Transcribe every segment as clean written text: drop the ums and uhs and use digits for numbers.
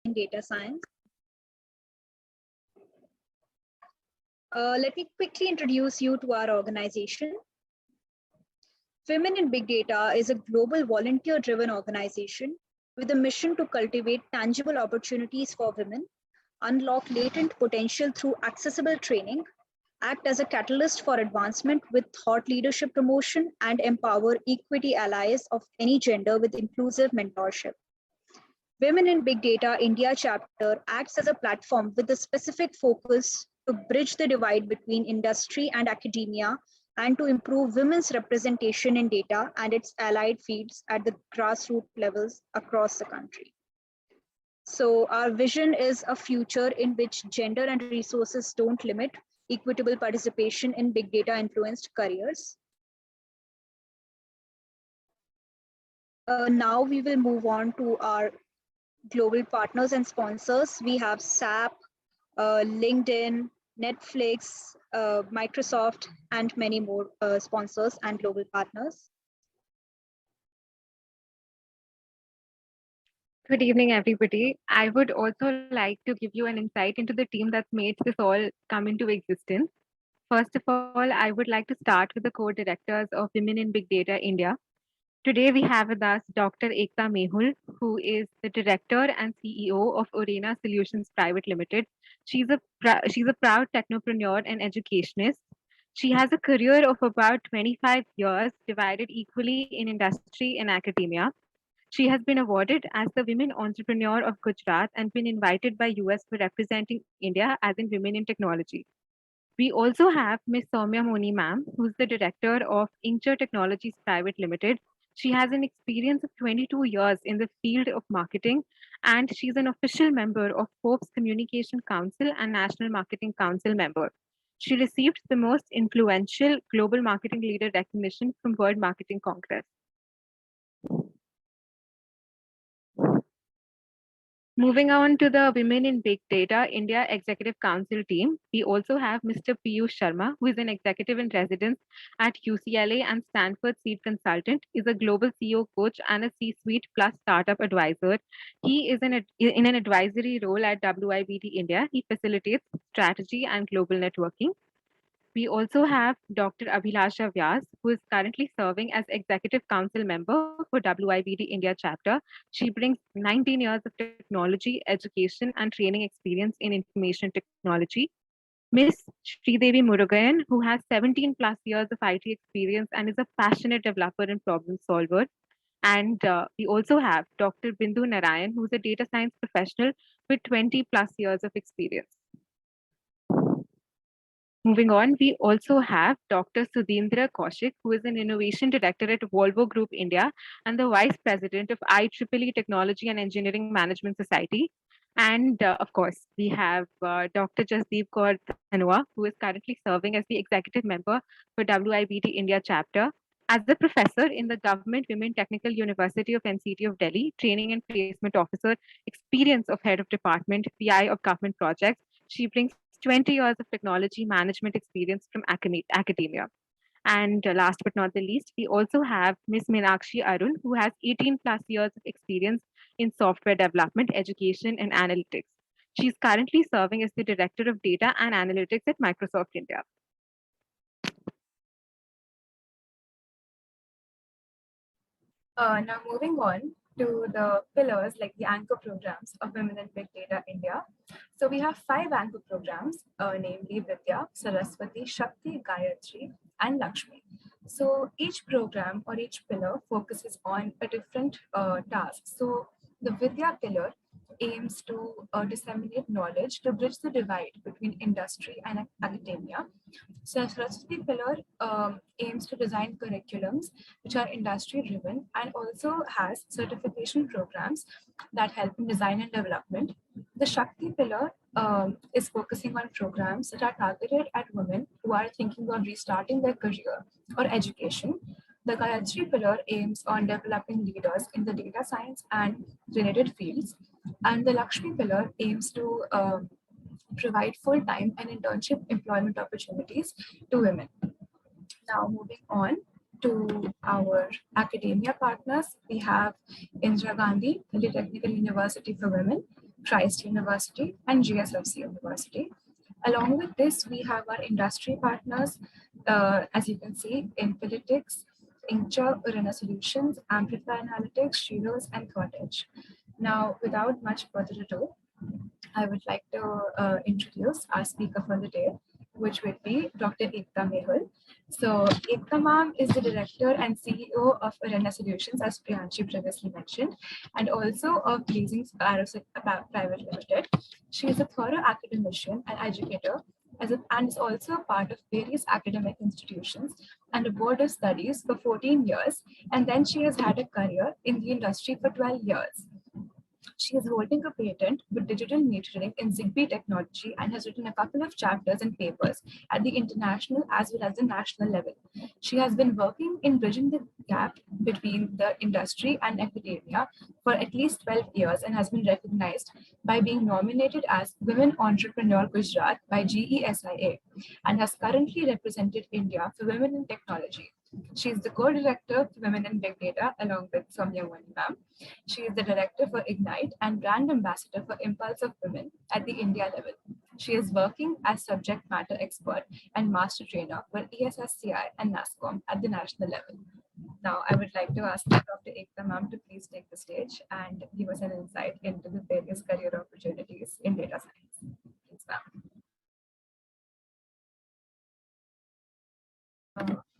in data science. Let me quickly introduce you to our organization. Women in Big Data is a global volunteer-driven organization with a mission to cultivate tangible opportunities for women, unlock latent potential through accessible training, act as a catalyst for advancement with thought leadership promotion, and empower equity allies of any gender with inclusive mentorship. Women in Big Data India chapter acts as a platform with a specific focus to bridge the divide between industry and academia and to improve women's representation in data and its allied fields at the grassroots levels across the country. So our vision is a future in which gender and resources don't limit equitable participation in big data influenced careers. Now we will move on to our global partners and sponsors. We have SAP, LinkedIn, Netflix, Microsoft, and many more sponsors and global partners. Good evening, everybody. I would also like to give you an insight into the team that's made this all come into existence. First of all, I would like to start with the co-directors of Women in Big Data India. Today, we have with us Dr. Ekta Mehul, who is the director and CEO of Orena Solutions Private Limited. She's a proud technopreneur and educationist. She has a career of about 25 years, divided equally in industry and academia. She has been awarded as the Women Entrepreneur of Gujarat and been invited by US for representing India as in Women in Technology. We also have Ms. Soumya Moni ma'am, who's the director of Inkture Technologies Private Limited. She has an experience of 22 years in the field of marketing, and she's an official member of Forbes Communication Council and National Marketing Council member. She received the most influential global marketing leader recognition from World Marketing Congress. Moving on to the Women in Big Data India Executive Council team, we also have Mr. Piyush Sharma, who is an executive in residence at UCLA and Stanford Seed Consultant, is a global CEO coach and a C-suite plus startup advisor. He is in an advisory role at WIBD India. He facilitates strategy and global networking. We also have Dr. Abhilasha Vyas, who is currently serving as Executive Council member for WIBD India chapter. She brings 19 years of technology, education, and training experience in information technology. Ms. Sridevi Murugayan, who has 17 plus years of IT experience and is a passionate developer and problem solver. And we also have Dr. Bindu Narayan, who's a data science professional with 20 plus years of experience. Moving on, we also have Dr. Sudhindra Kaushik, who is an Innovation Director at Volvo Group India and the Vice President of IEEE Technology and Engineering Management Society. And of course, we have Dr. Jasdeep Kaur Dhanua, who is currently serving as the Executive Member for WIBT India chapter. As a professor in the Government Women Technical University of NCT of Delhi, Training and Placement Officer, experience of Head of Department, PI of Government Projects, she brings 20 years of technology management experience from academia. And last but not the least, we also have Ms. Meenakshi Arun, who has 18 plus years of experience in software development, education, and analytics. She's currently serving as the Director of Data and Analytics at Microsoft India. Now moving on to the pillars like the anchor programs of Women in Big Data India. So we have 5 anchor programs, namely Vidya, Saraswati, Shakti, Gayatri, and Lakshmi. So each program or each pillar focuses on a different task. So the Vidya pillar aims to disseminate knowledge to bridge the divide between industry and academia. So Saraswati pillar aims to design curriculums which are industry driven and also has certification programs that help in design and development. The Shakti pillar is focusing on programs that are targeted at women who are thinking of restarting their career or education. The Gayatri pillar aims on developing leaders in the data science and related fields. And the Lakshmi pillar aims to provide full-time and internship employment opportunities to women. Now moving on to our academia partners, we have Indira Gandhi, Delhi Technical University for Women, Christ University, and GSFC University. Along with this, we have our industry partners, as you can see, Infinitix, Inkcha, Arena Solutions, Amplify Analytics, Shiros, and ThoughtEdge. Now, without much further ado, I would like to introduce our speaker for the day, which would be Dr. Ekta Mehul. So Ekta ma'am is the director and CEO of Arena Solutions, as Priyanshi previously mentioned, and also of Blazing Sparrows Private Limited. She is a thorough academician and educator, and is also a part of various academic institutions and a board of studies for 14 years. And then she has had a career in the industry for 12 years. She is holding a patent with digital metering in Zigbee technology and has written a couple of chapters and papers at the international as well as the national level. She has been working in bridging the gap between the industry and academia for at least 12 years and has been recognized by being nominated as Women Entrepreneur Gujarat by GESIA and has currently represented India for Women in Technology. She is the co-director for Women in Big Data along with Soumya Wani ma'am. She is the director for Ignite and brand ambassador for Impulse of Women at the India level. She is working as subject matter expert and master trainer for ESSCI and NASCOM at the national level. Now, I would like to ask Dr. Ekta ma'am to please take the stage and give us an insight into the various career opportunities in data science. Please, ma'am.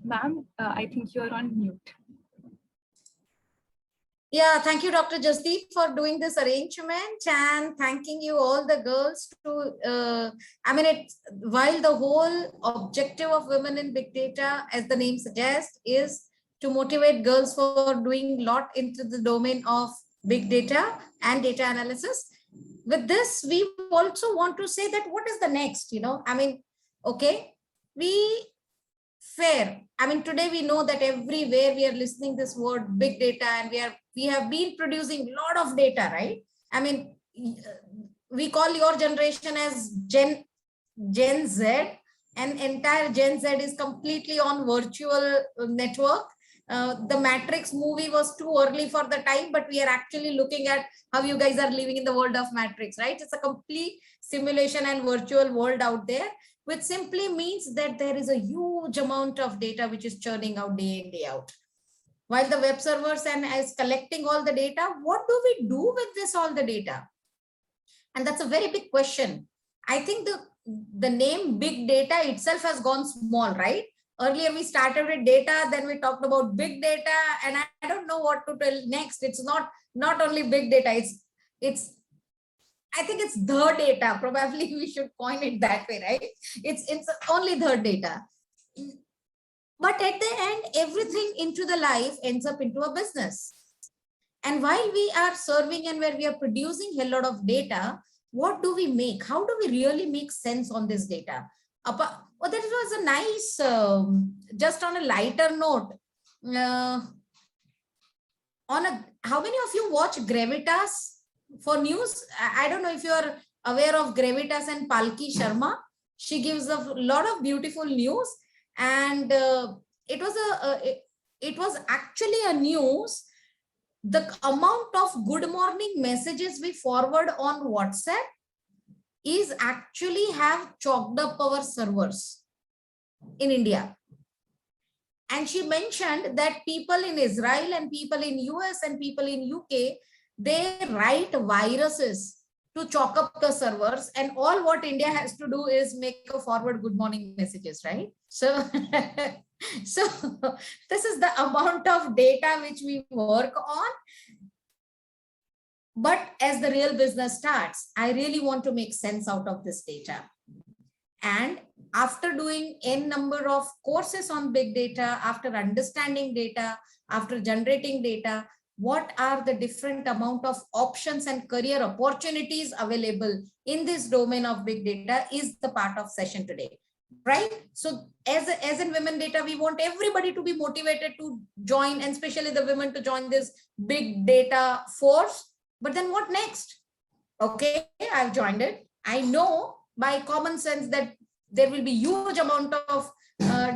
Ma'am, I think you're on mute. Yeah, thank you, Dr. Jasdeep, for doing this arrangement, and thanking you all the girls to, while the whole objective of Women in Big Data, as the name suggests, is to motivate girls for doing a lot into the domain of big data and data analysis. With this, we also want to say that what is the next, okay, fair. Today we know that everywhere we are listening this word big data, and we have been producing a lot of data, right? We call your generation as Gen Z, and entire Gen Z is completely on virtual network. The Matrix movie was too early for the time, but we are actually looking at how you guys are living in the world of Matrix, right? It's a complete simulation and virtual world out there, which simply means that there is a huge amount of data which is churning out day in, day out. While the web servers and is collecting all the data, what do we do with this, all the data? And that's a very big question. I think the name big data itself has gone small, right? Earlier we started with data, then we talked about big data, and I don't know what to tell next. It's not only big data, I think it's the data. Probably we should coin it that way, right? It's only the data. But at the end, everything into the life ends up into a business. And while we are serving and where we are producing a lot of data, what do we make? How do we really make sense on this data? Well, that was a nice, just on a lighter note, how many of you watch Gravitas for news? I don't know if you are aware of Gravitas and Palki Sharma. She gives a lot of beautiful news, and it was actually a news. The amount of good morning messages we forward on WhatsApp is actually have chalked up our servers in India. And she mentioned that people in Israel and people in US and people in UK, they write viruses to chalk up the servers, and all what India has to do is make a forward good morning messages, right? So, so this is the amount of data which we work on. But as the real business starts, I really want to make sense out of this data. And after doing n number of courses on big data, after understanding data, after generating data, what are the different amount of options and career opportunities available in this domain of big data is the part of session today, right? So as in women data, we want everybody to be motivated to join, and especially the women to join this big data force. But then what next? Okay, I've joined it. I know by common sense that there will be huge amount of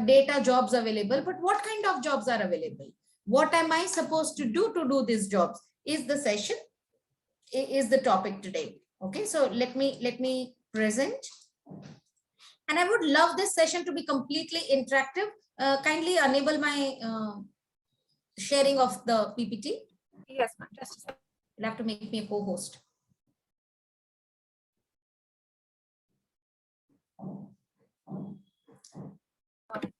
data jobs available, but what kind of jobs are available? What am I supposed to do these jobs? Is the session, is the topic today. Okay, so let me present. And I would love this session to be completely interactive. Kindly enable my sharing of the PPT. Yes, ma'am. Just a second. You'll have to make me a co-host.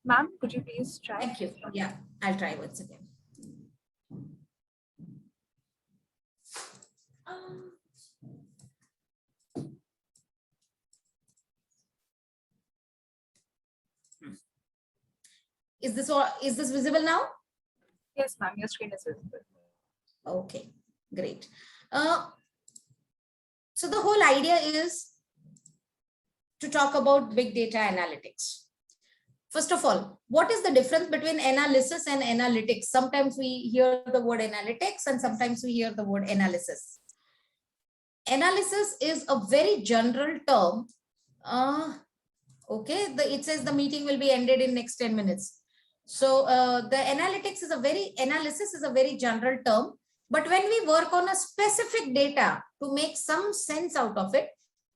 Ma'am, could you please try? Thank you. Yeah, I'll try once again. Is this visible now? Yes, ma'am. Your screen is visible. Okay, great. So the whole idea is to talk about big data analytics. First of all, what is the difference between analysis and analytics? Sometimes we hear the word analytics and sometimes we hear the word analysis. Analysis is a very general term. Okay, it says the meeting will be ended in next 10 minutes. So the analysis is a very general term. But when we work on a specific data to make some sense out of it,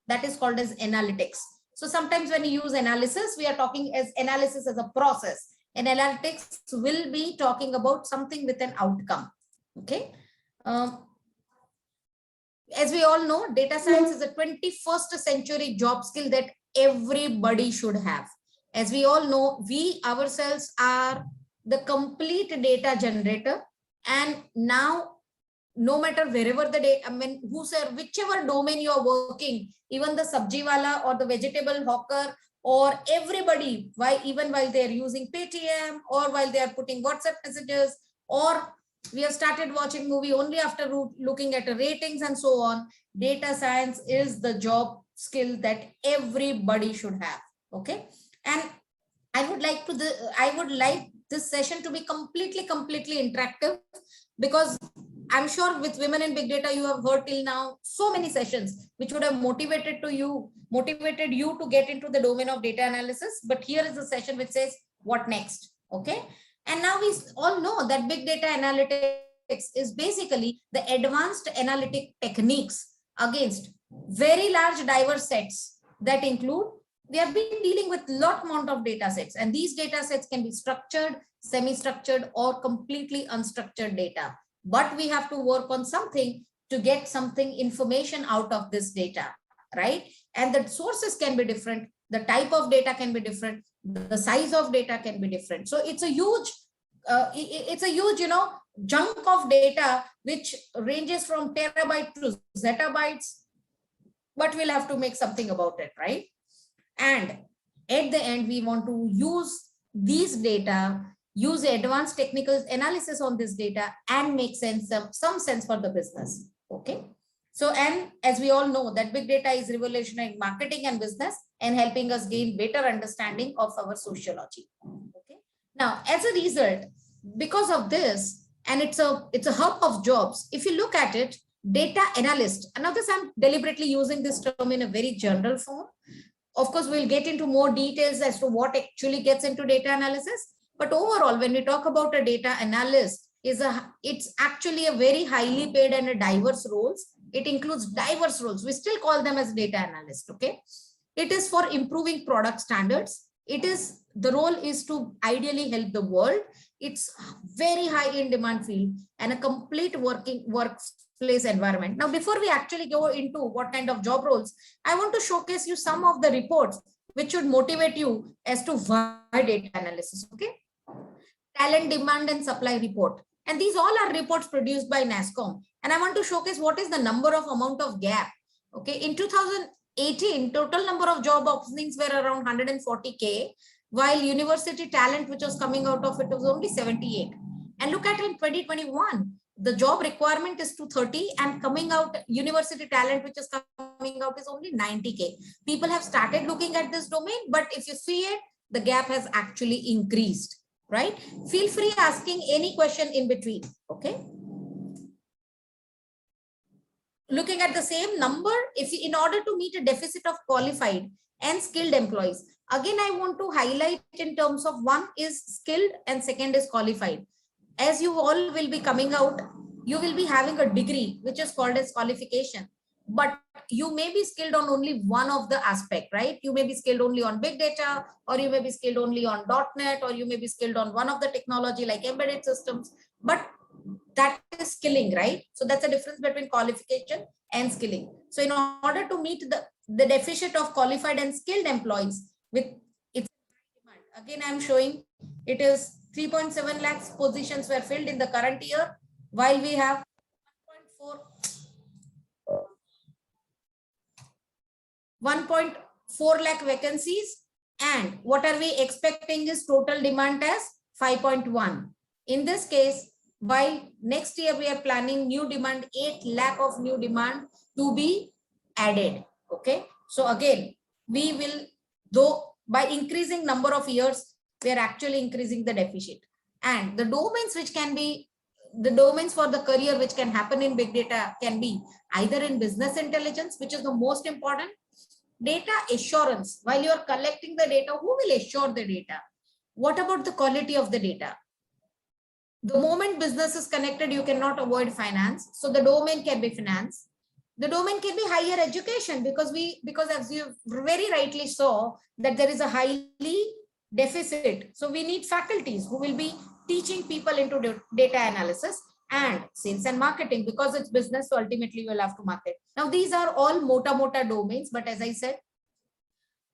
that is called as analytics. So sometimes when you use analysis, we are talking as analysis as a process. And analytics will be talking about something with an outcome. Okay. As we all know, data science is a 21st century job skill that everybody should have. As we all know, we ourselves are the complete data generator. And now, no matter wherever the data, I mean, whichever domain you are working, even the sabji wala or the vegetable hawker or everybody, even while they are using Paytm or while they are putting WhatsApp messages, or we have started watching movie only after looking at the ratings and so on, data science is the job skill that everybody should have. Okay. And I would like this session to be completely interactive, because I'm sure with Women in Big Data, you have heard till now so many sessions which would have motivated you to get into the domain of data analysis. But here is a session which says, what next? Okay. And now we all know that big data analytics is basically the advanced analytic techniques against very large diverse sets that include, we have been dealing with lot amount of data sets, and these data sets can be structured, semi-structured, or completely unstructured data. But we have to work on something to get something information out of this data, right? And the sources can be different. The type of data can be different. The size of data can be different. So it's a huge, chunk of data which ranges from terabyte to zettabytes, but we'll have to make something about it, right? And at the end, we want to use these data, use advanced technical analysis on this data, and make sense, some sense for the business. Okay. So, and as we all know that big data is revolutionizing marketing and business and helping us gain better understanding of our sociology. Okay. Now, as a result, because of this, and it's a hub of jobs, if you look at it, data analyst, and now this I'm deliberately using this term in a very general form. Of course, we'll get into more details as to what actually gets into data analysis. But overall, when we talk about a data analyst, it's actually a very highly paid and a diverse roles. It includes diverse roles. We still call them as data analyst. Okay. It is for improving product standards. The role is to ideally help the world. It's very high in demand field and a complete workplace environment. Now, before we actually go into what kind of job roles, I want to showcase you some of the reports which should motivate you as to why data analysis. Okay. Talent demand and supply report. And these all are reports produced by NASSCOM. And I want to showcase what is the amount of gap. Okay. In 2018, total number of job openings were around 140K, while university talent, which was coming out of it, was only 78. And look at it in 2021, the job requirement is 230, and coming out university talent, which is coming out, is only 90K. People have started looking at this domain, but if you see it, the gap has actually increased, right? Feel free asking any question in between, okay? Looking at the same number, in order to meet a deficit of qualified and skilled employees, again, I want to highlight in terms of one is skilled and second is qualified. As you all will be coming out, you will be having a degree, which is called as qualification. but you may be skilled on only one of the aspect, right? You may be skilled only on big data, or you may be skilled only on .NET, or you may be skilled on one of the technology like embedded systems, but that is skilling, right? So that's a difference between qualification and skilling. So in order to meet the deficit of qualified and skilled employees with its demand, again, I'm showing it is 3.7 lakhs positions were filled in the current year, while we have 1.4 lakh vacancies, and what are we expecting is total demand as 5.1. In this case, by next year we are planning new demand, 8 lakh of new demand to be added. Okay, so again, we will, though by increasing number of years, we are actually increasing the deficit. And the domains which can be, the domains for the career which can happen in big data can be either in business intelligence, which is the most important, data assurance. While you are collecting the data, who will assure the data? What about the quality of the data? The moment business is connected, you cannot avoid finance. So the domain can be finance. The domain can be higher education, because as you very rightly saw that there is a highly deficit. So we need faculties who will be teaching people into data analysis, and sales and marketing, because it's business. So ultimately you will have to market. Now these are all mota domains, but as I said,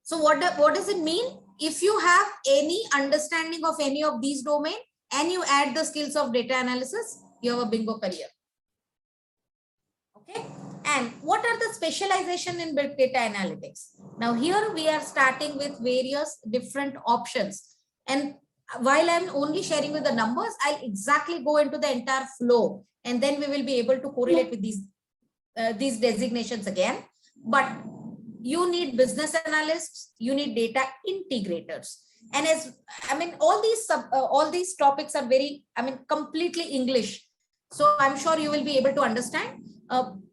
so what does it mean? If you have any understanding of any of these domains and you add the skills of data analysis, you have a bingo career. Okay. And what are the specialization in big data analytics? Now here we are starting with various different options. And while I'm only sharing with the numbers, I'll exactly go into the entire flow, and then we will be able to correlate with these designations again. But you need business analysts, you need data integrators. And as I mean, all these topics are very, completely English. So I'm sure you will be able to understand.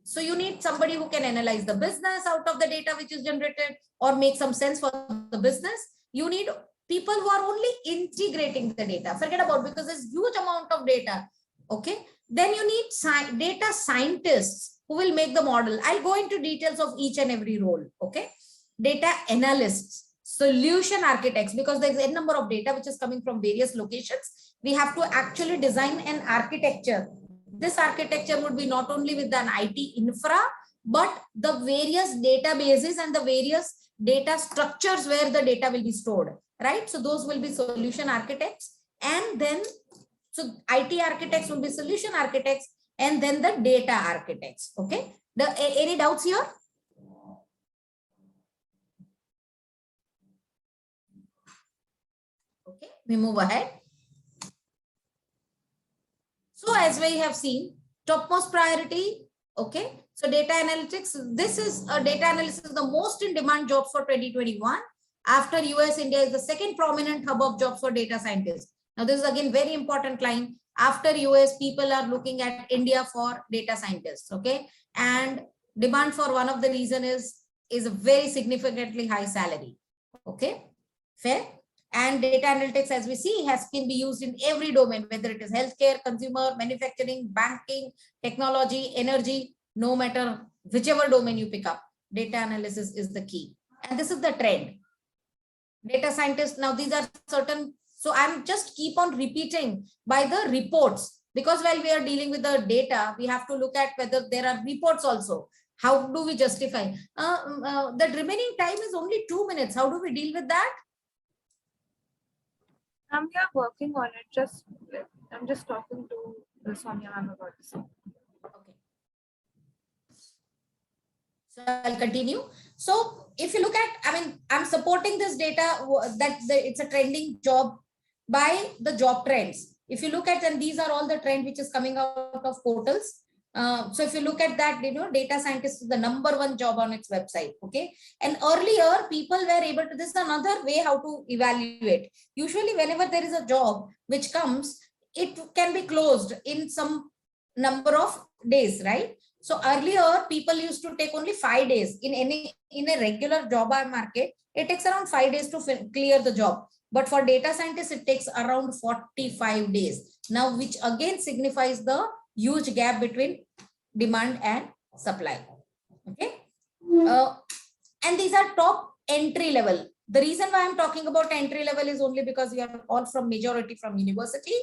So you need somebody who can analyze the business out of the data which is generated, or make some sense for the business. You need people who are only integrating the data. Forget about, because there's huge amount of data. Okay. Then you need data scientists who will make the model. I'll go into details of each and every role. Okay. Data analysts, solution architects, because there's a number of data which is coming from various locations. We have to actually design an architecture. This architecture would be not only with an IT infra, but the various databases and the various data structures where the data will be stored, right? So those will be solution architects. And then, so IT architects will be solution architects, and then the data architects. Okay. Any doubts here? Okay, we move ahead. So as we have seen, topmost priority. Okay. So data analytics, this is a data analysis, the most in demand jobs for 2021. After US, India is the second prominent hub of jobs for data scientists. Now this is again very important line. After US, people are looking at India for data scientists. Okay. And demand for one of the reason is a very significantly high salary. Okay. Fair. And data analytics, as we see, can be used in every domain, whether it is healthcare, consumer, manufacturing, banking, technology, energy, no matter whichever domain you pick up, data analysis is the key. And this is the trend. Data scientists, now these are certain, so I'm just keep on repeating by the reports, because while we are dealing with the data, we have to look at whether there are reports also. How do we justify? The remaining time is only 2 minutes. How do we deal with that? We are working on it. I'm just talking to Sonia ma'am about this. Okay. So I'll continue. So if you look at, I'm supporting this data that it's a trending job by the job trends. If you look at, and these are all the trend which is coming out of portals. So if you look at that, data scientist is the #1 job on its website. Okay. And earlier people were able to, this is another way how to evaluate. Usually whenever there is a job which comes, it can be closed in some number of days, right? So earlier people used to take only 5 days in a regular job market. It takes around 5 days to clear the job. But for data scientists, it takes around 45 days. Now, which again signifies the huge gap between demand and supply. Okay. And these are top entry level. The reason why I'm talking about entry level is only because we are all from majority from university.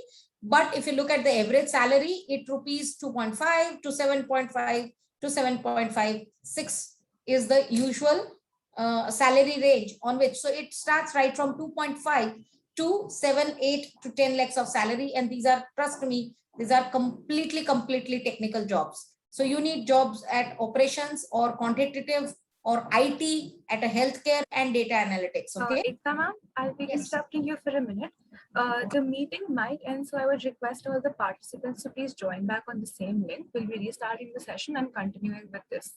But if you look at the average salary, it rupees 2.5 to 7.5 to 7.56 is the usual salary range on which. So it starts right from 2.5 to 7, 8 to 10 lakhs of salary. And these are, trust me, these are completely technical jobs. So you need jobs at operations or quantitative or IT, at a healthcare and data analytics. Okay. Ekta ma'am, I'll be interrupting you for a minute. The meeting might end, so I would request all the participants to please join back on the same link. We'll be restarting the session and continuing with this.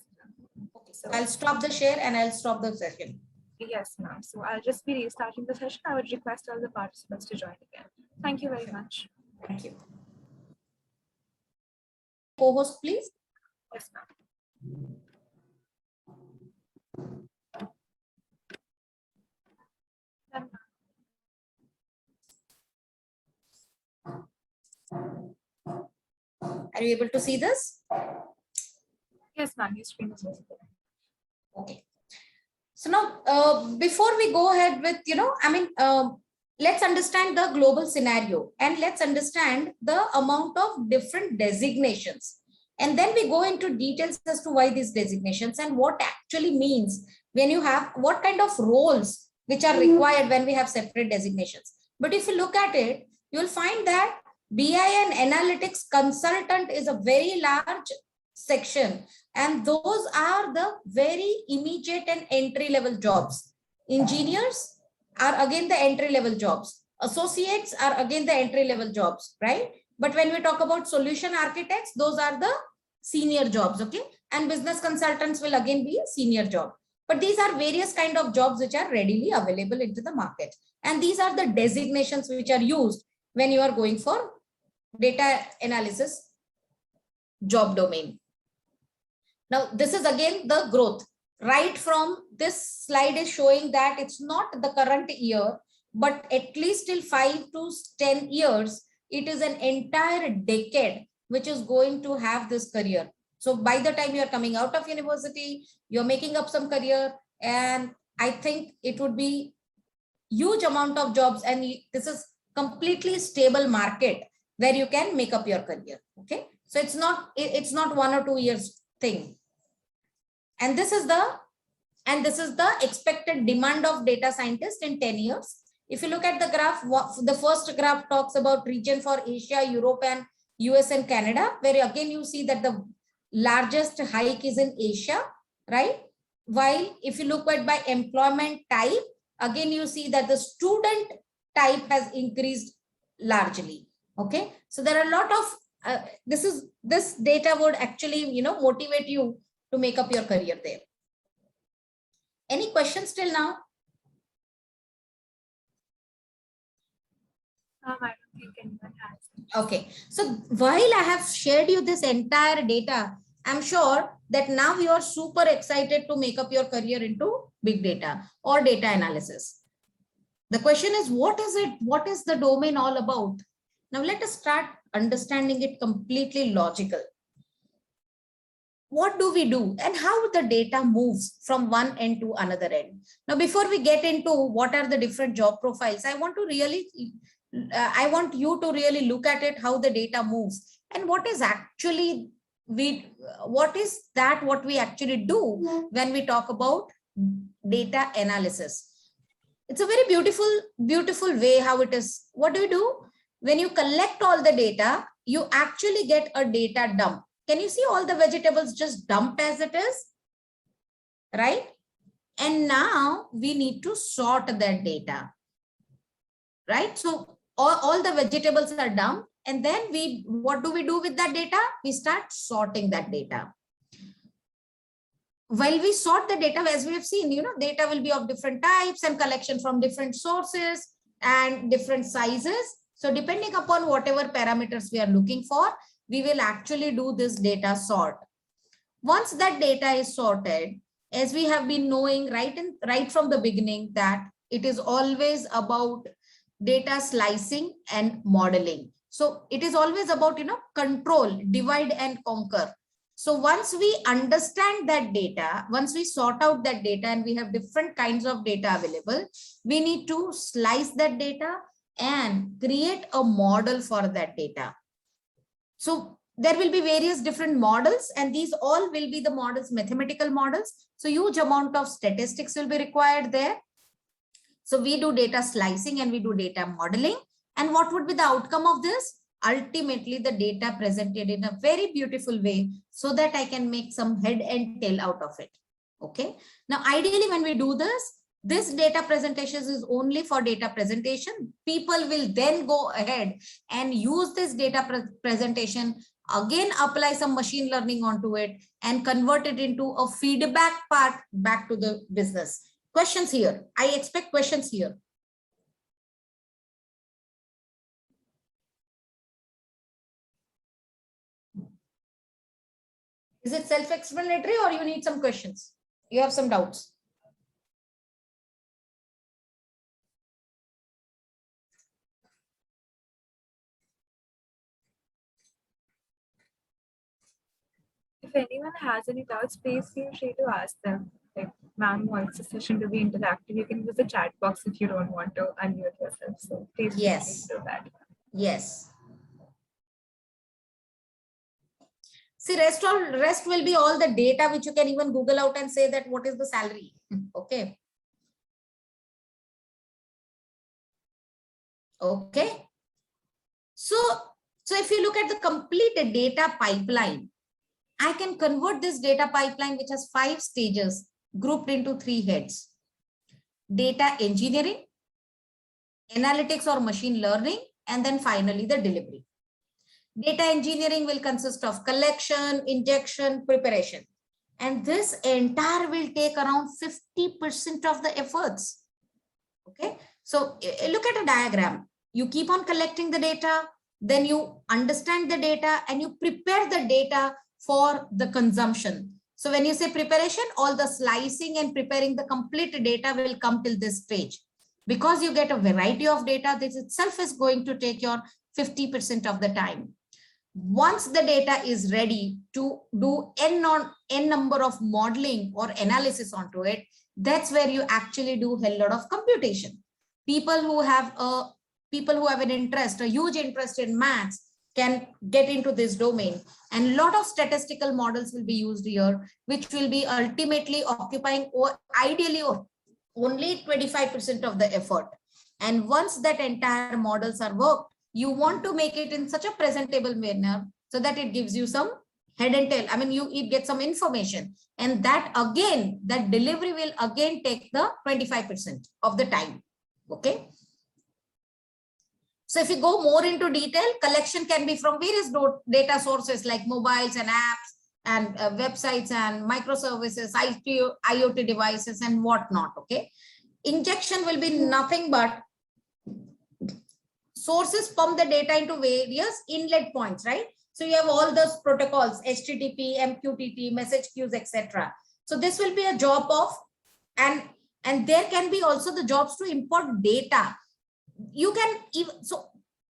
Okay, so I'll stop the share and I'll stop the session. Yes, ma'am. So I'll just be restarting the session. I would request all the participants to join again. Thank you very much. Thank you. Co-host, please. Yes, ma'am. Are you able to see this? Yes, ma'am. Your screen is visible. Okay. So now, before we go ahead with, let's understand the global scenario and let's understand the amount of different designations. And then we go into details as to why these designations and what actually means when you have, what kind of roles which are required when we have separate designations. But if you look at it, you'll find that BI and analytics consultant is a very large section, and those are the very immediate and entry level jobs. Engineers are again the entry level jobs. Associates are again the entry level jobs, right? But when we talk about solution architects, those are the senior jobs, okay? And business consultants will again be a senior job. But these are various kind of jobs which are readily available into the market. And these are the designations which are used when you are going for data analysis job domain. Now, this is again the growth. Right from this slide is showing that it's not the current year, but at least till 5 to 10 years, it is an entire decade which is going to have this career. So by the time you're coming out of university, you're making up some career, and I think it would be huge amount of jobs, and this is completely stable market where you can make up your career. Okay, so it's not 1 or 2 years thing. And this is the expected demand of data scientists in 10 years. If you look at the graph, the first graph talks about region for Asia, Europe, and US and Canada, where again you see that the largest hike is in Asia, right? While if you look at by employment type, again you see that the student type has increased largely. Okay, so there are a lot of this data would actually motivate you to make up your career there. Any questions till now? I don't think anyone has. Okay, so while I have shared you this entire data, I'm sure that now you are super excited to make up your career into big data or data analysis. The question is, what is it? What is the domain all about? Now let us start understanding it completely logical. What do we do and how the data moves from one end to another end? Now, before we get into what are the different job profiles, I want you to really look at it, how the data moves and what is actually what we actually do when we talk about data analysis. It's a very beautiful way how it is. What do? When you collect all the data, you actually get a data dump. Can you see all the vegetables just dumped as it is? Right? And now we need to sort that data. Right? So all the vegetables are dumped. And then what do we do with that data? We start sorting that data. While we sort the data, as we have seen, data will be of different types and collection from different sources and different sizes. So depending upon whatever parameters we are looking for, we will actually do this data sort. Once that data is sorted, as we have been knowing right from the beginning, that it is always about data slicing and modeling. So it is always about, control, divide and conquer. So once we understand that data, once we sort out that data and we have different kinds of data available, we need to slice that data and create a model for that data. So there will be various different models, and these all will be the models, mathematical models. So huge amount of statistics will be required there. So we do data slicing and we do data modeling. And what would be the outcome of this? Ultimately, the data presented in a very beautiful way so that I can make some head and tail out of it. Okay. Now, ideally, when we do this data presentations is only for data presentation. People will then go ahead and use this data presentation, again, apply some machine learning onto it and convert it into a feedback part back to the business. Questions here? I expect questions here. Is it self-explanatory or you need some questions? You have some doubts? If anyone has any doubts, please feel free to ask them. Like, ma'am wants the session to be interactive. You can use the chat box if you don't want to unmute yourself. So please feel free to do that. Yes. See, rest will be all the data which you can even Google out and say that what is the salary. Okay. Okay. So if you look at the complete data pipeline, I can convert this data pipeline, which has 5 stages grouped into 3 heads: data engineering, analytics or machine learning, and then finally the delivery. Data engineering will consist of collection, injection, preparation. And this entire will take around 50% of the efforts. Okay. So look at a diagram. You keep on collecting the data, then you understand the data and you prepare the data for the consumption. So when you say preparation, all the slicing and preparing the complete data will come till this stage. Because you get a variety of data, this itself is going to take your 50% of the time. Once the data is ready to do n number of modeling or analysis onto it, that's where you actually do a lot of computation. People who have an interest, a huge interest in maths, can get into this domain, and a lot of statistical models will be used here, which will be ultimately occupying or ideally only 25% of the effort. And once that entire models are worked, you want to make it in such a presentable manner so that it gives you some head and tail. I mean, you get some information, and that again, that delivery will again take the 25% of the time. Okay. So if you go more into detail, collection can be from various data sources like mobiles and apps and websites and microservices, IoT devices and whatnot. Okay. Injection will be nothing but sources pump the data into various inlet points, right? So you have all those protocols, HTTP, MQTT, message queues, etc. So this will be a job of, and there can be also the jobs to import data. You can even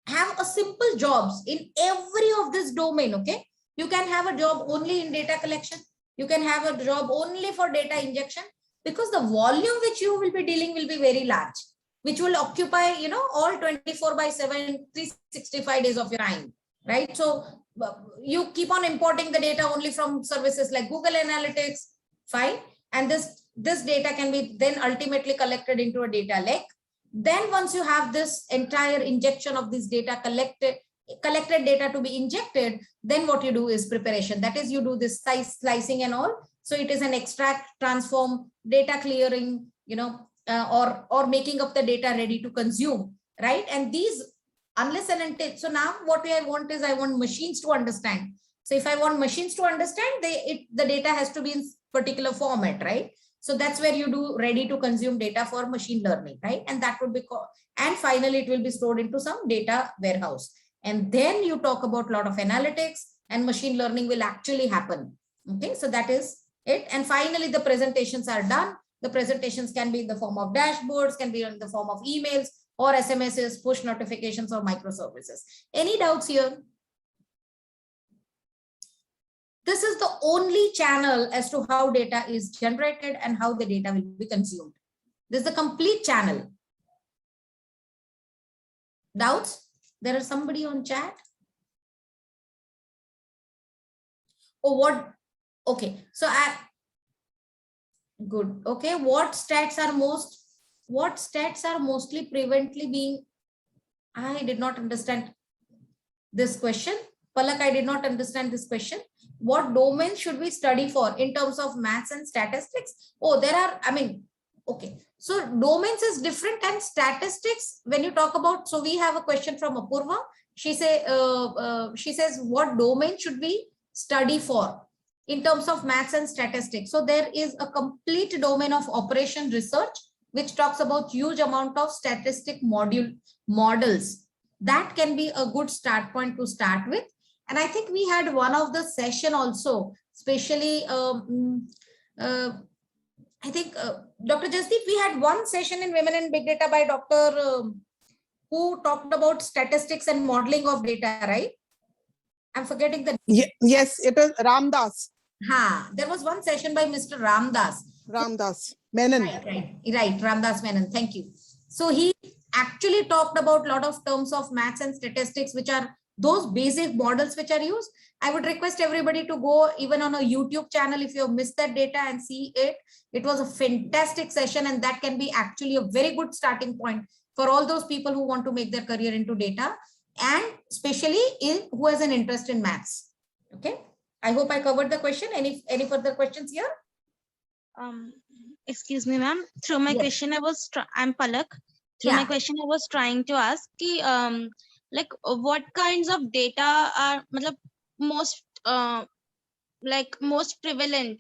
have a simple jobs in every of this domain. Okay, you can have a job only in data collection. You can have a job only for data injection, because the volume which you will be dealing will be very large, which will occupy, all 24/7, 365 days of your time, right? So you keep on importing the data only from services like Google Analytics, fine. And this data can be then ultimately collected into a data lake. Then once you have this entire injection of this data collected data to be injected, then what you do is preparation. That is, you do this slicing and all. So it is an extract, transform, data clearing, or making up the data ready to consume, right? And these, unless and until, so now what I want is I want machines to understand. So if I want machines to understand, the data has to be in particular format, right? So that's where you do ready to consume data for machine learning, right? And that would be called, and finally it will be stored into some data warehouse. And then you talk about a lot of analytics, and machine learning will actually happen. Okay, so that is it. And finally, the presentations are done. The presentations can be in the form of dashboards, can be in the form of emails or SMSs, push notifications, or microservices. Any doubts here? This is the only channel as to how data is generated and how the data will be consumed. This is the complete channel. Doubts? There is somebody on chat. Oh, what? Okay. So good. Okay. What stats are mostly prevalently being? I did not understand this question. Palak, I did not understand this question. What domains should we study for in terms of maths and statistics? Oh, there are, okay. So domains is different, and statistics, when you talk about, so we have a question from Apurva. She says, what domain should we study for in terms of maths and statistics? So there is a complete domain of operation research, which talks about huge amount of statistic models. That can be a good start point to start with. And I think we had one of the session also, especially, I think, Dr. Jasdeep, we had one session in Women in Big Data by Dr. Who talked about statistics and modeling of data, right? I'm forgetting the name. Yes, it is Ramdas. There was one session by Mr. Ramdas Menon. Right, Ramdas Menon. Thank you. So he actually talked about a lot of terms of maths and statistics, which are those basic models which are used. I would request everybody to go even on a YouTube channel if you have missed that data and see it. It was a fantastic session, and that can be actually a very good starting point for all those people who want to make their career into data, and especially who has an interest in maths. Okay. I hope I covered the question. Any further questions here? Excuse me, ma'am. Through my question, I'm Palak. Through my question, I was trying to ask, like, what kinds of data are most prevalent?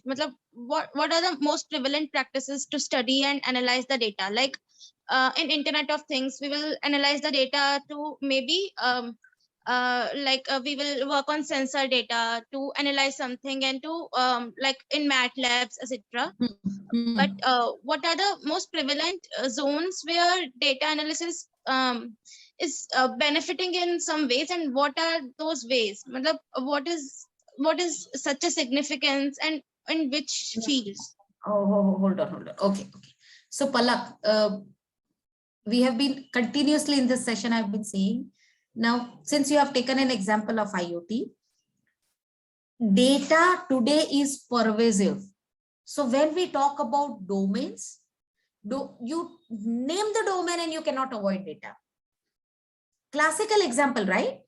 What are the most prevalent practices to study and analyze the data? Like, in Internet of Things, we will analyze the data to maybe we will work on sensor data to analyze something, and to like in MATLAB, etc. But what are the most prevalent zones where data analysis is benefiting in some ways, and what are those ways? What is such a significance, and in which fields? Hold on. Okay. So Palak, we have been continuously in this session, I've been saying, now, since you have taken an example of IoT, data today is pervasive. So when we talk about domains, you name the domain and you cannot avoid data. Classical example, right?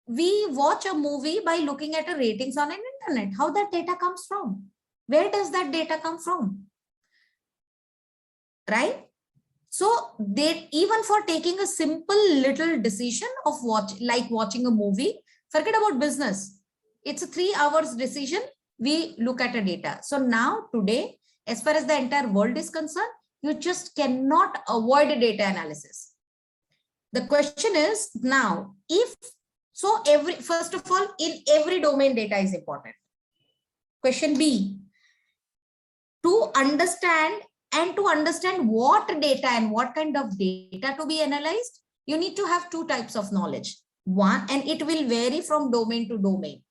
We watch a movie by looking at the ratings on an internet. How that data comes from? Where does that data come from? Right? So even for taking a simple little decision of watching a movie, forget about business. It's a 3 hours decision. We look at the data. So now today, as far as the entire world is concerned, you just cannot avoid a data analysis. The question is now, first of all, in every domain, data is important. Question B, to understand what data and what kind of data to be analyzed, you need to have 2 types of knowledge. One, and it will vary from domain to domain.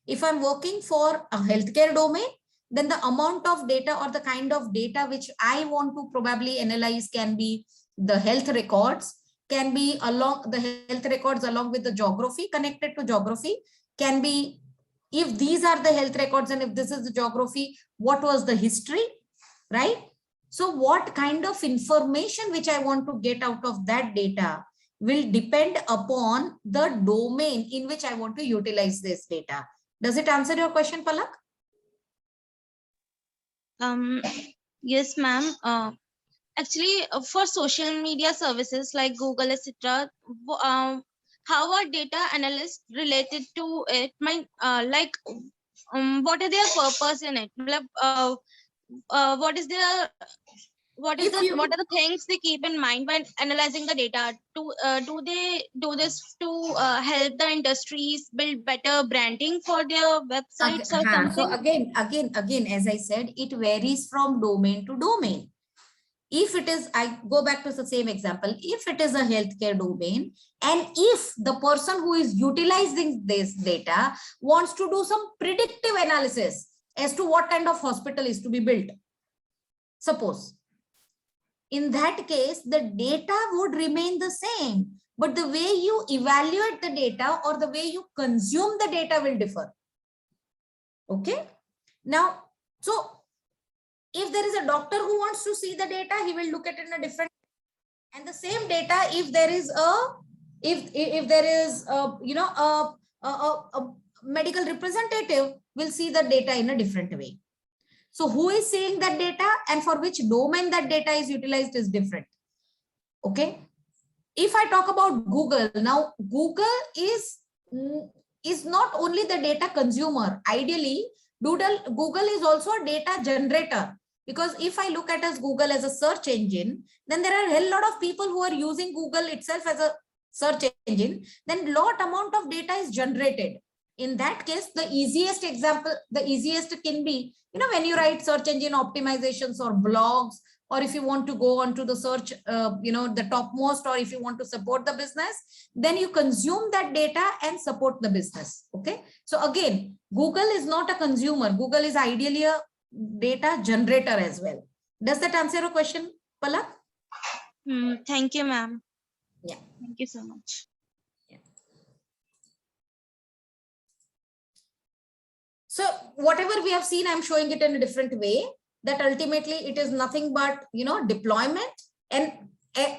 If I'm working for a healthcare domain, then the amount of data or the kind of data which I want to probably analyze can be the health records, can be along with the geography, connected to geography, can be, if these are the health records and if this is the geography, what was the history, right? So what kind of information which I want to get out of that data will depend upon the domain in which I want to utilize this data. Does it answer your question, Palak? Yes, ma'am. Actually, for social media services like Google, etc., how are data analysts related to it? What are their purpose in it? What are the things they keep in mind when analyzing the data? Do they do this to help the industries build better branding for their websites or something? So again, as I said, it varies from domain to domain. if it is, I go back to the same example, if it is a healthcare domain, and if the person who is utilizing this data wants to do some predictive analysis as to what kind of hospital is to be built, suppose, in that case, the data would remain the same, but the way you evaluate the data or the way you consume the data will differ. Okay. Now, so if there is a doctor who wants to see the data, he will look at it in a different, and the same data, if there is a medical representative will see the data in a different way. So who is seeing that data and for which domain that data is utilized is different. Okay. If I talk about Google, now Google is not only the data consumer. Ideally, Google is also a data generator. Because if I look at as Google as a search engine, then there are a lot of people who are using Google itself as a search engine. Then lot amount of data is generated. In that case, the easiest example, the easiest can be, when you write search engine optimizations or blogs, or if you want to go onto the search, the topmost, or if you want to support the business, then you consume that data and support the business. Okay. So again, Google is not a consumer. Google is ideally a data generator as well. Does that answer your question, Palak? Thank you, ma'am. Yeah. Thank you so much. Yeah. So whatever we have seen, I'm showing it in a different way, that ultimately it is nothing but, deployment. And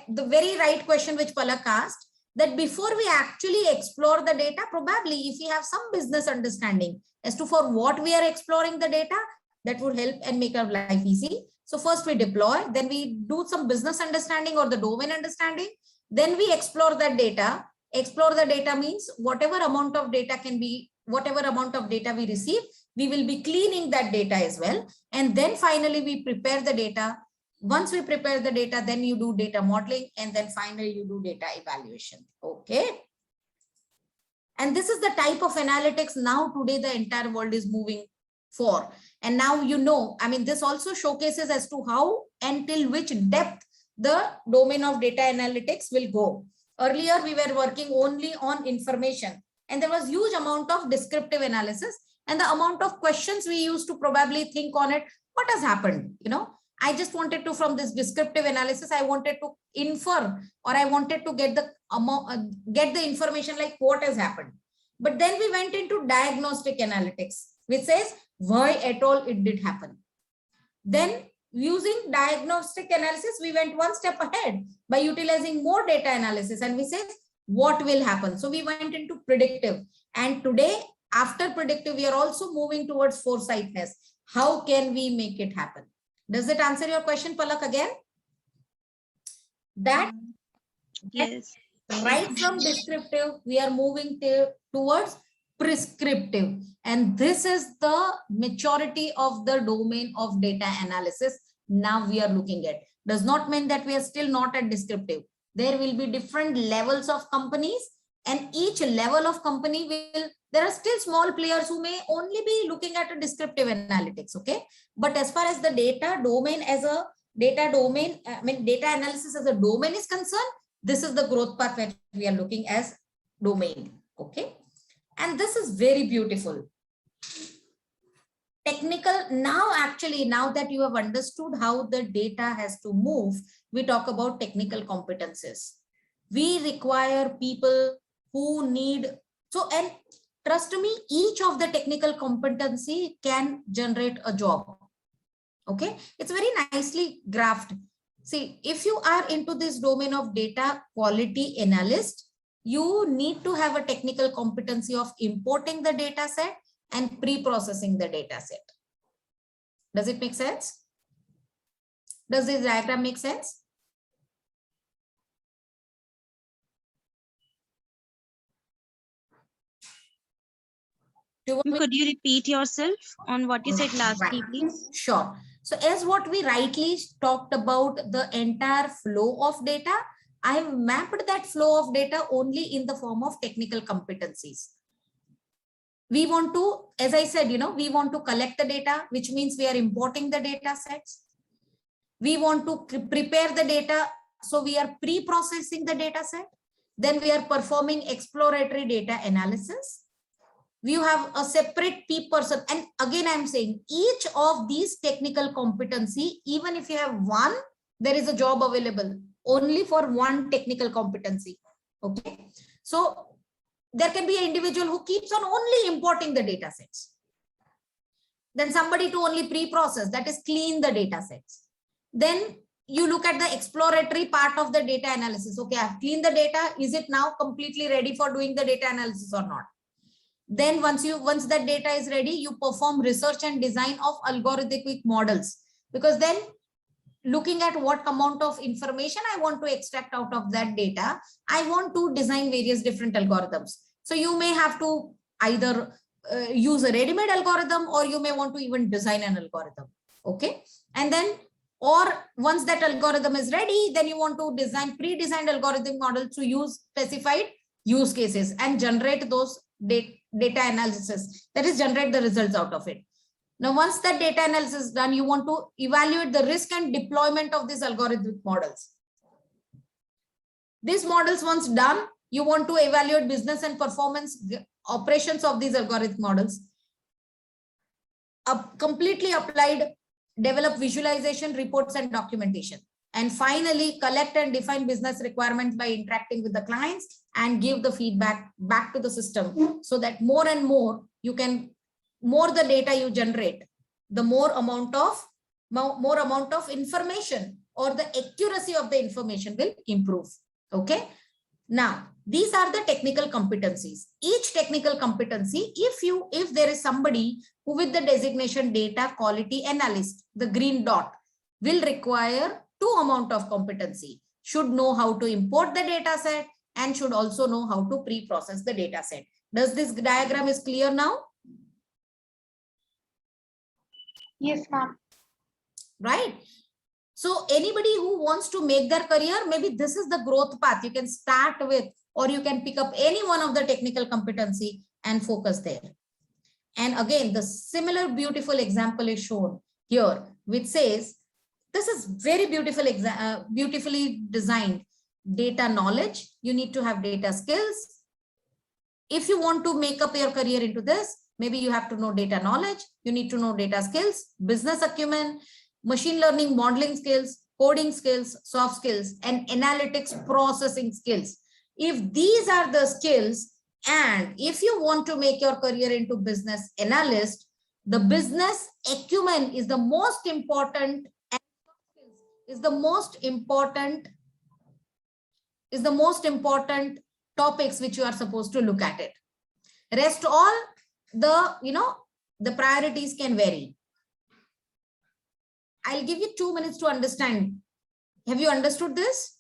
the very right question which Palak asked, that before we actually explore the data, probably if we have some business understanding as to for what we are exploring the data, that would help and make our life easy. So first we deploy, then we do some business understanding or the domain understanding, then we explore that data. Explore the data means whatever amount of data can be, whatever amount of data we receive, we will be cleaning that data as well. And then finally we prepare the data. Once we prepare the data, then you do data modeling, and then finally you do data evaluation. Okay. And this is the type of analytics now today the entire world is moving for. And now, this also showcases as to how and till which depth the domain of data analytics will go. Earlier, we were working only on information, and there was huge amount of descriptive analysis, and the amount of questions we used to probably think on it. What has happened? I just wanted to, from this descriptive analysis, I wanted to infer, or I wanted to get the information like what has happened. But then we went into diagnostic analytics, which says why at all it did happen. Then using diagnostic analysis, we went one step ahead by utilizing more data analysis, and we said what will happen. So we went into predictive, and today after predictive, we are also moving towards foresightness. How can we make it happen? Does it answer your question, Palak, again? That Yes. right from descriptive, we are moving towards prescriptive. And this is the maturity of the domain of data analysis now we are looking at. Does not mean that we are still not at descriptive. There will be different levels of companies, and each level of company will, there are still small players who may only be looking at a descriptive analytics. Okay. But as far as the data domain as a data analysis as a domain is concerned, this is the growth path that we are looking as domain. Okay. And this is very beautiful. Technical, now that you have understood how the data has to move, we talk about technical competences. We require people who need, and trust me, each of the technical competency can generate a job. Okay. It's very nicely graphed. See, if you are into this domain of data quality analyst, you need to have a technical competency of importing the data set and pre-processing the data set. Does it make sense? Does this diagram make sense? Could you repeat yourself on what you said lastly, please? Sure. So as what we rightly talked about the entire flow of data, I have mapped that flow of data only in the form of technical competencies. We want to, as I said, we want to collect the data, which means we are importing the data sets. We want to prepare the data. So we are pre-processing the data set. Then we are performing exploratory data analysis. We have a separate P person. And again, I'm saying each of these technical competency, even if you have one, there is a job available only for one technical competency. Okay. So there can be an individual who keeps on only importing the data sets. Then somebody to only pre-process, that is clean the data sets. Then you look at the exploratory part of the data analysis. Okay, I've cleaned the data. Is it now completely ready for doing the data analysis or not? Then once that data is ready, you perform research and design of algorithmic models, because then looking at what amount of information I want to extract out of that data, I want to design various different algorithms. So you may have to either use a ready-made algorithm, or you may want to even design an algorithm. Okay. And then, or once that algorithm is ready, then you want to design pre-designed algorithmic models to use specified use cases and generate those data analysis, that is generate the results out of it. Now, once that data analysis is done, you want to evaluate the risk and deployment of these algorithmic models. These models once done, you want to evaluate business and performance operations of these algorithm models. Completely applied, develop visualization, reports and documentation. And finally, collect and define business requirements by interacting with the clients and give the feedback back to the system, so that more and more you can, more the data you generate, the more amount of information, or the accuracy of the information will improve. Okay. Now, these are the technical competencies. Each technical competency, if there is somebody who with the designation data quality analyst, the green dot, will require 2 amount of competency. Should know how to import the data set and should also know how to pre-process the data set. Does this diagram is clear now? Yes, ma'am. Right. So anybody who wants to make their career, maybe this is the growth path you can start with, or you can pick up any one of the technical competency and focus there. And again, the similar beautiful example is shown here, which says, this is very beautiful, beautifully designed data knowledge. You need to have data skills. If you want to make up your career into this, maybe you have to know data knowledge. You need to know data skills, business acumen, machine learning, modeling skills, coding skills, soft skills, and analytics processing skills. If these are the skills, and if you want to make your career into business analyst, the business acumen is the most important, is the most important topics which you are supposed to look at it. Rest all the priorities can vary. I'll give you 2 minutes to understand. Have you understood this?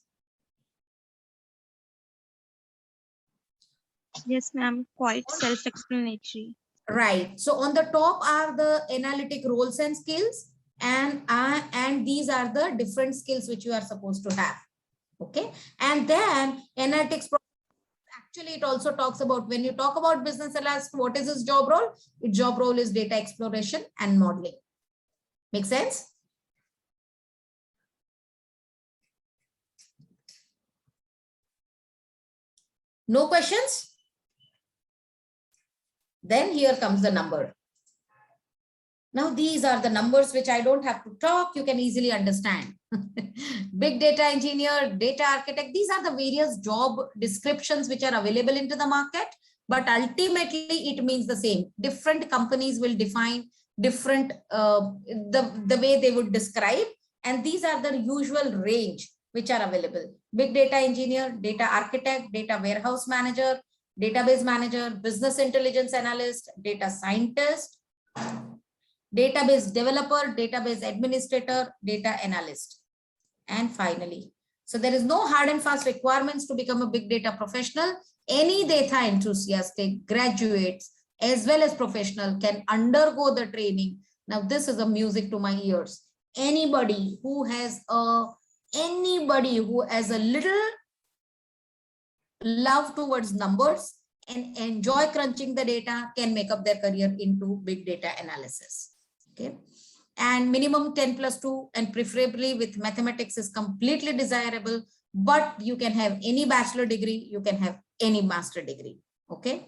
Yes, ma'am. Quite self-explanatory. Right. So on the top are the analytic roles and skills, and these are the different skills which you are supposed to have. Okay. And then analytics, actually it also talks about, when you talk about business analyst, what is his job role? Its job role is data exploration and modeling. Make sense? No questions? Then here comes the number. Now these are the numbers which I don't have to talk, you can easily understand. Big data engineer, data architect, these are the various job descriptions which are available into the market, but ultimately it means the same. Different companies will define different, the way they would describe, and these are the usual range which are available. Big data engineer, data architect, data warehouse manager, database manager, business intelligence analyst, data scientist, database developer, database administrator, data analyst. And finally, so there is no hard and fast requirements to become a big data professional. Any data enthusiastic graduates as well as professional can undergo the training. Now this is a music to my ears. Anybody who has a little love towards numbers and enjoy crunching the data can make up their career into big data analysis. Okay. and minimum 10+2 and preferably with mathematics is completely desirable, but you can have any bachelor degree, you can have any master degree. Okay.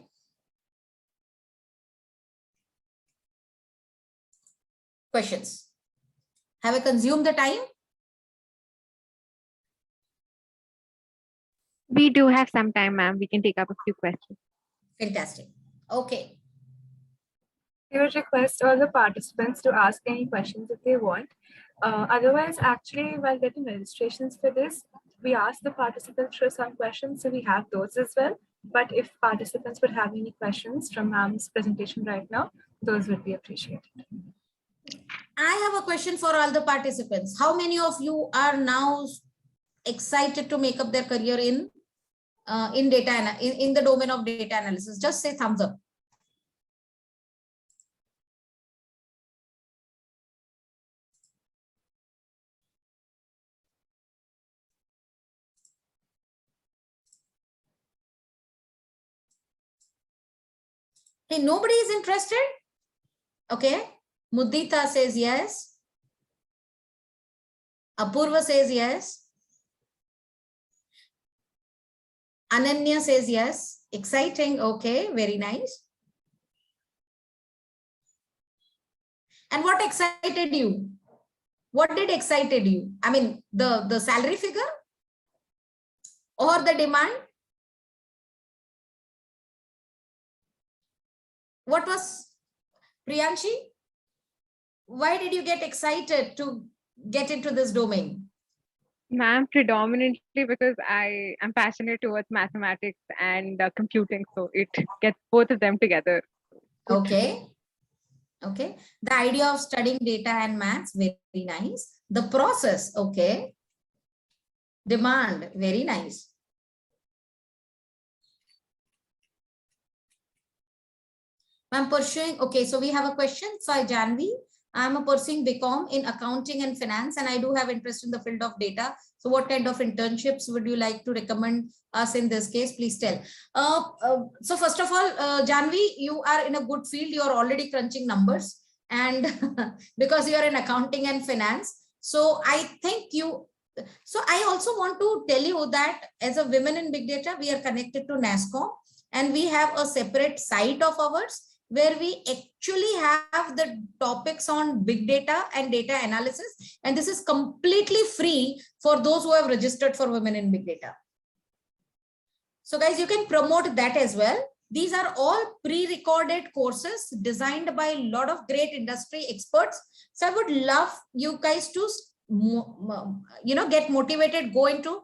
Questions? Have I consumed the time? We do have some time, ma'am. We can take up a few questions. Fantastic. Okay. We would request all the participants to ask any questions if they want. Otherwise, actually, while getting registrations for this, we ask the participants for some questions, so we have those as well. But if participants would have any questions from ma'am's presentation right now, those would be appreciated. I have a question for all the participants. How many of you are now excited to make up their career in data in the domain of data analysis? Just say thumbs up. Hey, nobody is interested? Okay. Mudita says yes. Apurva says yes. Ananya says yes. Exciting. Okay, very nice. And what excited you? What did excited you? I mean, the salary figure or the demand? What was, Priyanshi? Why did you get excited to get into this domain? Ma'am, predominantly because I am passionate towards mathematics and computing. So it gets both of them together. Okay. Okay. The idea of studying data and maths, very nice. The process, okay. Demand, very nice. I'm pursuing, okay, so we have a question. So Janvi, I'm pursuing BCom in accounting and finance, and I do have interest in the field of data. So what kind of internships would you like to recommend us in this case? Please tell. So first of all, Janvi, you are in a good field. You are already crunching numbers, and because you are in accounting and finance. So I think you, so I also want to tell you that as a Women in Big Data, we are connected to NASSCOM, and we have a separate site of ours where we actually have the topics on big data and data analysis. And this is completely free for those who have registered for Women in Big Data. So guys, you can promote that as well. These are all pre-recorded courses designed by a lot of great industry experts. So I would love you guys to, get motivated, go into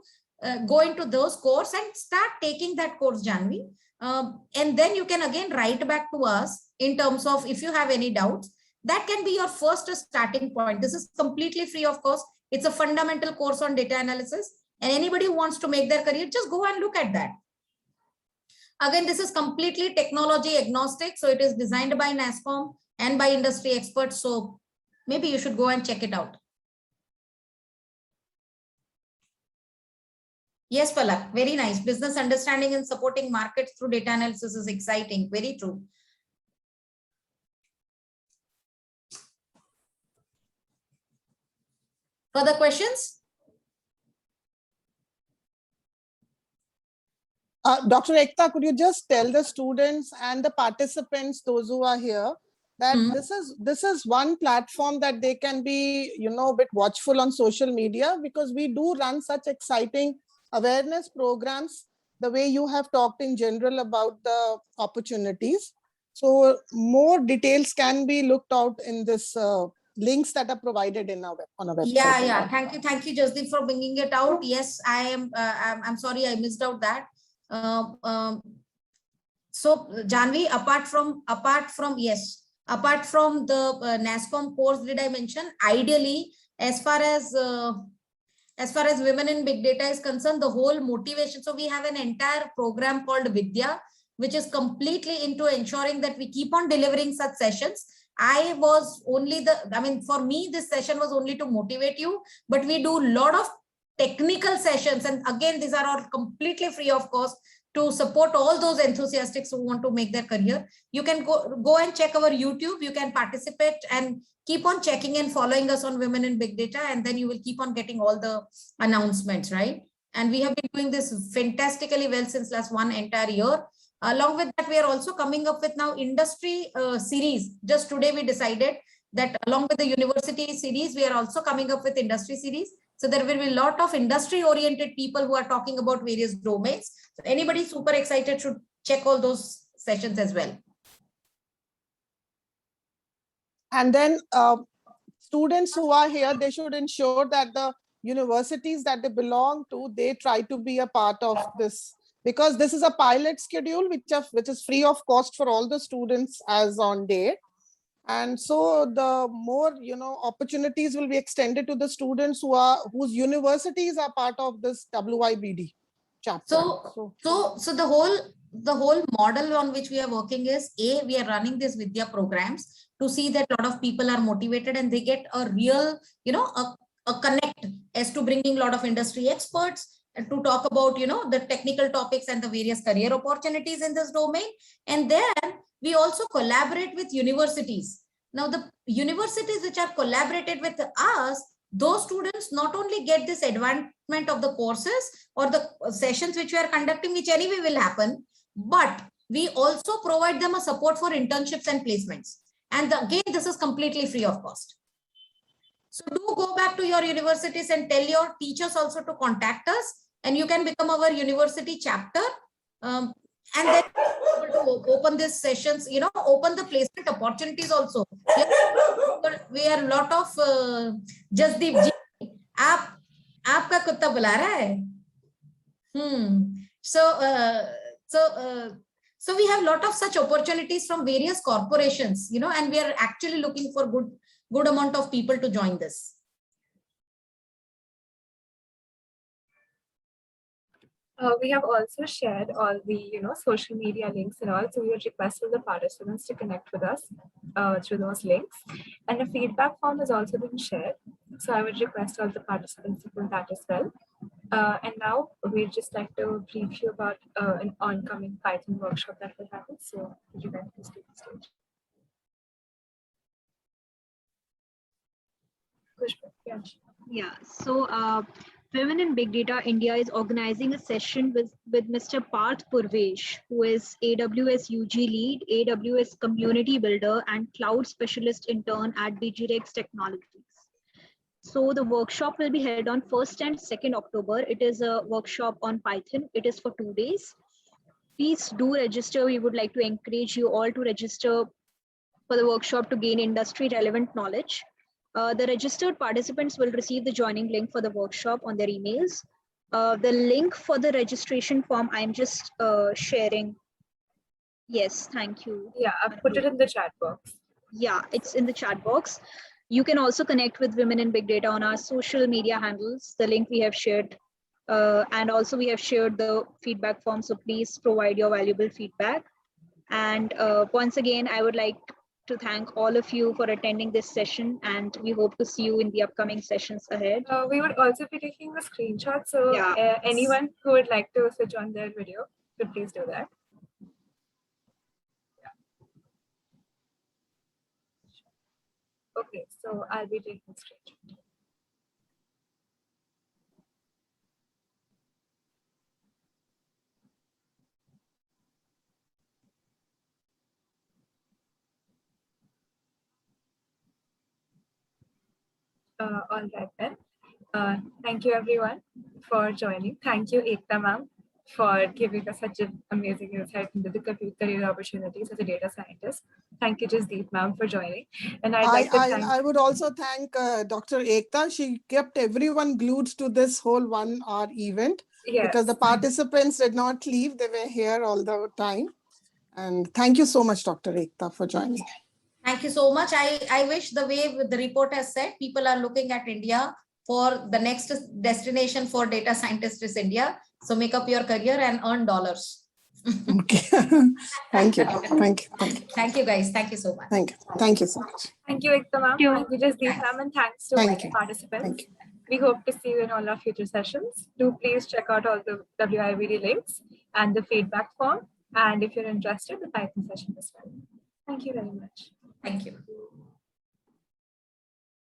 those courses and start taking that course, Janvi. And then you can again write back to us in terms of if you have any doubts. That can be your first starting point. This is completely free of cost. It's a fundamental course on data analysis, and anybody who wants to make their career, just go and look at that. Again, this is completely technology agnostic, so it is designed by NASSCOM and by industry experts. So maybe you should go and check it out. Yes, Palak, very nice. Business understanding and supporting markets through data analysis is exciting. Very true. Further questions? Dr. Ekta, could you just tell the students and the participants, those who are here, that this is one platform that they can be, a bit watchful on social media, because we do run such exciting awareness programs, the way you have talked in general about the opportunities. So more details can be looked out in this links that are provided in on our website. Yeah. Thank you, Jasdeep, for bringing it out. Yes, I'm sorry I missed out that. So Janvi, apart from the NASSCOM course, did I mention, ideally, as far as Women in Big Data is concerned, the whole motivation. So we have an entire program called Vidya, which is completely into ensuring that we keep on delivering such sessions. For me, this session was only to motivate you, but we do a lot of technical sessions. And again, these are all completely free of cost. to support all those enthusiasts who want to make their career. You can go and check our YouTube. You can participate and keep on checking and following us on Women in Big Data, and then you will keep on getting all the announcements, right? And we have been doing this fantastically well since last one entire year. Along with that, we are also coming up with now industry series. Just today we decided that along with the university series, we are also coming up with industry series. So there will be a lot of industry oriented people who are talking about various domains. So anybody super excited should check all those sessions as well. And then students who are here, they should ensure that the universities that they belong to, they try to be a part of this, because this is a pilot schedule which is free of cost for all the students as on date. And so the more, opportunities will be extended to the students whose universities are part of this WIBD chapter. So the whole model on which we are working is, we are running this Vidya programs to see that a lot of people are motivated and they get a real, a connect as to bringing a lot of industry experts and to talk about, the technical topics and the various career opportunities in this domain. And then we also collaborate with universities. Now, the universities which are collaborated with us, those students not only get this advancement of the courses or the sessions which we are conducting, which anyway will happen, but we also provide them a support for internships and placements. And again, this is completely free of cost. So do go back to your universities and tell your teachers also to contact us, and you can become our university chapter. And then able to open these sessions, open the placement opportunities also. We are a lot of Jasdeep ji, aapka kutta bula raha hai. So we have a lot of such opportunities from various corporations, and we are actually looking for good amount of people to join this. We have also shared all the social media links and all, so we would request all the participants to connect with us through those links. And a feedback form has also been shared, so I would request all the participants to fill that as well. And now we'd just like to brief you about an oncoming Python workshop that will happen. So would you guys please take the stage? Pushpa, Yeah, so Women in Big Data India is organizing a session with Mr. Parth Purvesh, who is AWS UG lead, AWS community builder, and cloud specialist intern at DigiRex Technologies. So the workshop will be held on 1st and 2nd October. It is a workshop on Python. It is for 2 days. Please do register. We would like to encourage you all to register for the workshop to gain industry relevant knowledge. The registered participants will receive the joining link for the workshop on their emails. The link for the registration form, I'm just sharing. Yes, thank you. Yeah, I've put it in the chat box. Yeah, it's in the chat box. You can also connect with Women in Big Data on our social media handles. The link we have shared. And also we have shared the feedback form. So please provide your valuable feedback. And once again, I would like to thank all of you for attending this session, and we hope to see you in the upcoming sessions ahead. We would also be taking a screenshot, so anyone who would like to switch on their video could please do that. Okay, so I'll be taking a screenshot. All right then. Thank you everyone for joining. Thank you Ekta ma'am for giving us such an amazing insight into the career opportunities as a data scientist. Thank you Jasdeep ma'am for joining. And I would also thank Dr. Ekta. She kept everyone glued to this whole 1 hour event. Yes. Because the participants did not leave. They were here all the time. And thank you so much, Dr. Ekta, for joining. Thank you so much. I wish the way the report has said, people are looking at India for the next destination for data scientists is India. So make up your career and earn dollars. Okay. Thank you. Thank you. Thank you guys. Thank you so much. Thank you. Thank you so much. Thank you, Ekta ma'am. Thank you, Jasdeep ma'am, and thanks to all the participants. Thank you. We hope to see you in all our future sessions. Do please check out all the WIBD links. and the feedback form. And if you're interested, the Python session as well. Thank you very much. Thank you.